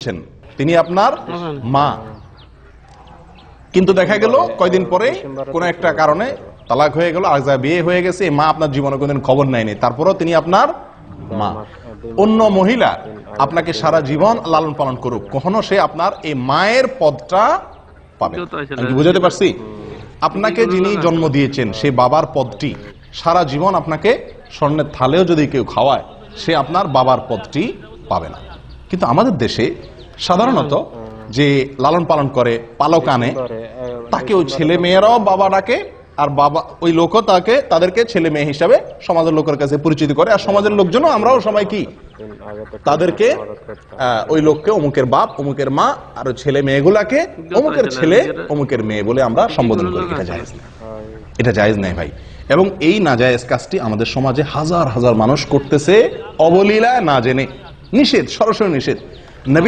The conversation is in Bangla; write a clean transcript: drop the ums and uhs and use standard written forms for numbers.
দিচ্ছেন, তিনি আপনার মা। কিন্তু দেখা গেল কয়দিন পরে কোন একটা কারণে তালাক হয়ে গেল, আর বিয়ে হয়ে গেছে, মা আপনার জীবনে কোনদিন খবর নেয়নি, তারপরও তিনি আপনার মা। অন্য মহিলা আপনাকে সারা জীবন লালন পালন করুক, কখনো সে আপনার এই মায়ের পদটা পাবে। আমি কি বুঝাতে পারছি? আপনাকে যিনি জন্ম দিয়েছেন সে বাবার পদটি সারা জীবন আপনাকে স্বর্ণের থালেও যদি কেউ খাওয়ায়, সে আপনার বাবার পদটি পাবে না। কিন্তু আমাদের দেশে সাধারণত যে লালন পালন করে, পালক আনে, তাকে ওই ছেলে মেয়েরাও বাবা ডাকে, আর বাবা ওই লোকও তাদেরকে ছেলে মেয়ে হিসাবে সমাজের লোকের কাছে পরিচিত করে। আর সমাজের লোকজনও আমরাও সবাই কি তাদেরকে ওই লোককে অমুকের বাপ, অমুকের মা, আর ওই ছেলে মেয়েগুলাকে অমুকের ছেলে, অমুকের মেয়ে বলে আমরা সম্বোধন করি। এটা জায়েজ না, এটা জায়েজ নাই ভাই। এবং এই নাজায়েজ কাজটি আমাদের সমাজে হাজার হাজার মানুষ করতেছে অবলীলায়, না জেনে। নিষেধ, সরাসরি নিষেধ। নবী